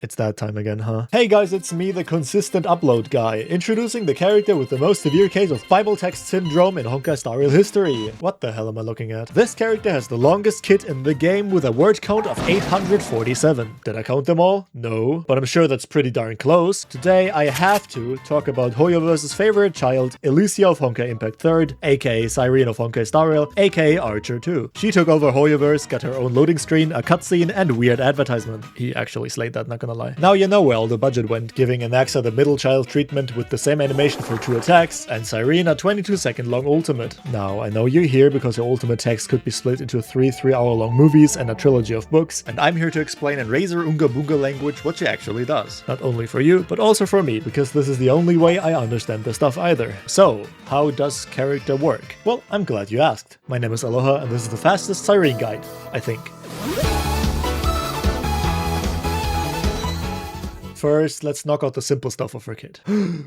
It's that time again, huh? Hey guys, it's me, the consistent upload guy, introducing the character with the most severe case of Bible text syndrome in honkai style history. What the hell am I looking at? This character has the longest kit in the game with a word count of 847. Did I count them all? No, but I'm sure that's pretty darn close. Today I have to talk about hoyoverse's favorite child, Elysia of Honkai Impact 3rd, aka Cyrene of Honkai Star Rail, aka Archer 2. She took over hoyoverse, got her own loading screen, a cutscene, and weird advertisement. He actually slayed that, not gonna lie. Now you know where all the budget went, giving Anaxa the middle child treatment with the same animation for 2 attacks, and Cyrene a 22-second long ultimate. Now, I know you're here because your ultimate text could be split into 3 hour-long movies and a trilogy of books, and I'm here to explain in Razor Unga Bunga language what she actually does. Not only for you, but also for me, because this is the only way I understand the stuff either. So, how does character work? Well, I'm glad you asked. My name is Aloha, and this is the fastest Cyrene guide, I think. First, let's knock out the simple stuff of her kit.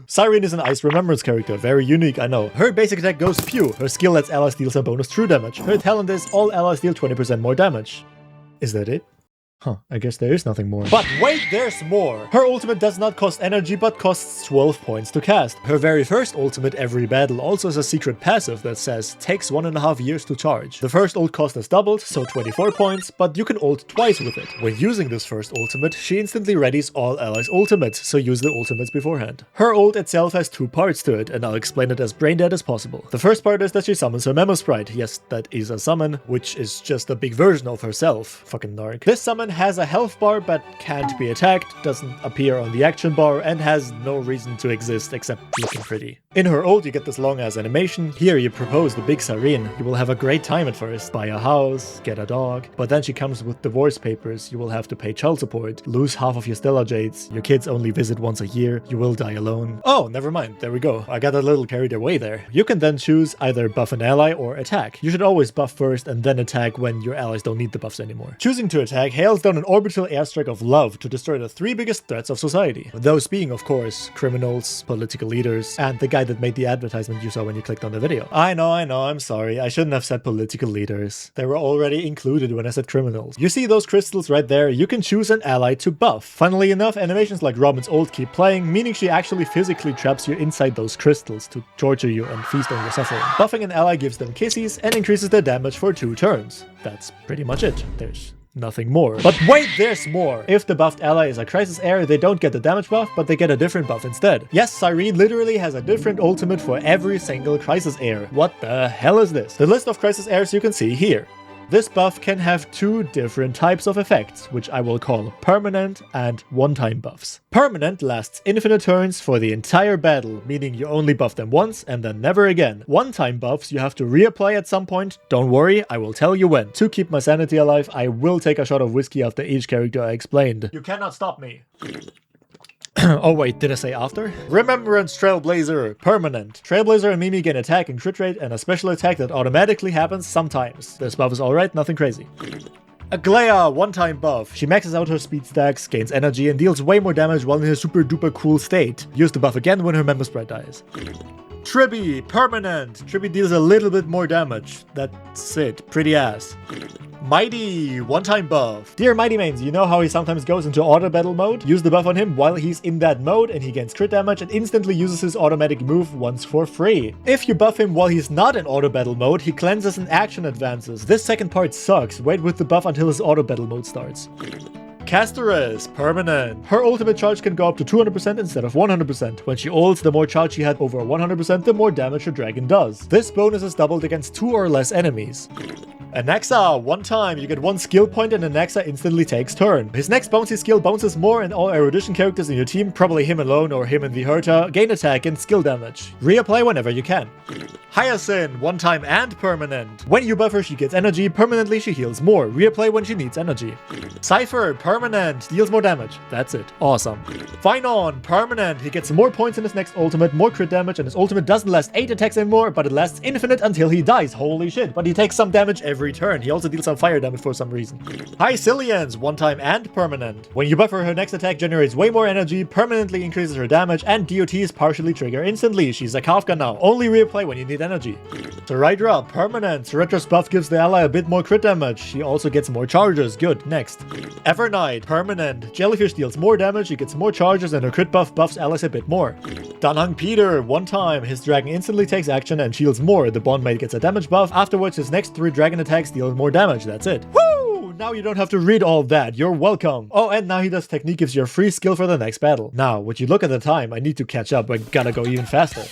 Cyrene is an Ice Remembrance character, very unique, I know. Her basic attack goes Pew, her skill lets allies deal some bonus true damage. Her talent is all allies deal 20% more damage. Is that it? Huh, I guess there is nothing more. But wait, there's more! Her ultimate does not cost energy, but costs 12 points to cast. Her very first ultimate, Every Battle, also has a secret passive that says, takes 1.5 years to charge. The first ult cost is doubled, so 24 points, but you can ult twice with it. When using this first ultimate, she instantly readies all allies' ultimates, so use the ultimates beforehand. Her ult itself has 2 parts to it, and I'll explain it as brain dead as possible. The first part is that she summons her Memo Sprite. Yes, that is a summon, which is just a big version of herself. Fucking narc. This summon has a health bar but can't be attacked, doesn't appear on the action bar, and has no reason to exist except looking pretty. In her ult you get this long ass animation. Here you propose the big Cyrene. You will have a great time at first. Buy a house, get a dog, but then she comes with divorce papers. You will have to pay child support, lose half of your Stellar Jades, your kids only visit once a year, you will die alone. Oh, never mind, there we go. I got a little carried away there. You can then choose either buff an ally or attack. You should always buff first and then attack when your allies don't need the buffs anymore. Choosing to attack hails down an orbital airstrike of love to destroy the 3 biggest threats of society. Those being, of course, criminals, political leaders, and the guy that made the advertisement you saw when you clicked on the video. I know, I'm sorry. I shouldn't have said political leaders. They were already included when I said criminals. You see those crystals right there? You can choose an ally to buff. Funnily enough, animations like Robin's ult keep playing, meaning she actually physically traps you inside those crystals to torture you and feast on your suffering. Buffing an ally gives them kisses and increases their damage for 2 turns. That's pretty much it. There's nothing more. But wait, there's more! If the buffed ally is a crisis heir, they don't get the damage buff, but they get a different buff instead. Yes, Cyrene literally has a different ultimate for every single crisis heir. What the hell is this? The list of crisis heirs you can see here. This buff can have 2 different types of effects, which I will call permanent and one-time buffs. Permanent lasts infinite turns for the entire battle, meaning you only buff them once and then never again. One-time buffs you have to reapply at some point. Don't worry, I will tell you when. To keep my sanity alive, I will take a shot of whiskey after each character I explained. You cannot stop me. Oh wait, did I say after? Remembrance Trailblazer, permanent. Trailblazer and Mimi gain attack and crit rate and a special attack that automatically happens sometimes. This buff is alright, nothing crazy. Aglaea, one-time buff. She maxes out her speed stacks, gains energy, and deals way more damage while in her super duper cool state. Use the buff again when her Memo Sprite dies. Tribbie, permanent. Tribbie deals a little bit more damage. That's it, pretty ass. Mydei, one-time buff. Dear Mydei mains, you know how he sometimes goes into auto battle mode? Use the buff on him while he's in that mode and he gains crit damage and instantly uses his automatic move once for free. If you buff him while he's not in auto battle mode, he cleanses and action advances. This second part sucks. Wait with the buff until his auto battle mode starts. Castorice, permanent. Her ultimate charge can go up to 200% instead of 100%. When she ults, the more charge she had over 100%, the more damage her dragon does. This bonus is doubled against 2 or less enemies. Anaxa, one time, you get 1 skill point and Anaxa instantly takes turn. His next bouncy skill bounces more and all erudition characters in your team, probably him alone or him and the Herta, gain attack and skill damage. Reapply whenever you can. Hyacine, one time and permanent. When you buff her, she gets energy, permanently she heals more. Reapply when she needs energy. Cipher, permanent, deals more damage. That's it. Awesome. Phainon, permanent. He gets more points in his next ultimate, more crit damage, and his ultimate doesn't last 8 attacks anymore, but it lasts infinite until he dies. Holy shit. But he takes some damage every turn. He also deals some fire damage for some reason. Hysiliens, one time and permanent. When you buff her next attack generates way more energy, permanently increases her damage, and DOTs partially trigger instantly. She's a Kafka now. Only reapply when you need energy. Cerydra, permanent. Cerydra's buff gives the ally a bit more crit damage. She also gets more charges. Good, next. Evernight, permanent. Jellyfish deals more damage, he gets more charges, and her crit buff buffs allies a bit more. Danhang Peter, one time. His dragon instantly takes action and shields more. The bondmate gets a damage buff. Afterwards, his next 3 dragon attacks deal more damage. That's it. Woo! Now you don't have to read all that. You're welcome. Oh, and now he does technique, gives you a free skill for the next battle. Now, would you look at the time? I need to catch up. I gotta go even faster.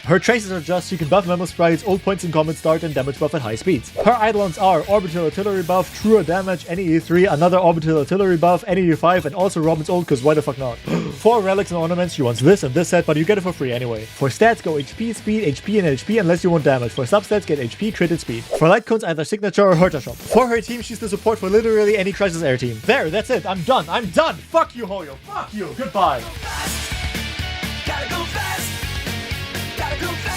Her traces are just, she can buff Memo Sprites, old points in combat start, and damage buff at high speeds. Her Eidolons are Orbital Artillery buff, truer damage, NE3, another Orbital Artillery buff, NE5, and also Robin's ult, cause why the fuck not? For Relics and Ornaments, she wants this and this set, but you get it for free anyway. For stats, go HP, speed, HP, and HP unless you want damage. For substats, get HP, crit, and speed. For Lightcones, either Signature or Herta Shop. For her team, she's the support for literally any Crisis Air team. There, that's it, I'm done, I'm done! Fuck you, Hoyo, fuck you, goodbye! Gotta go fast. Gotta go fast.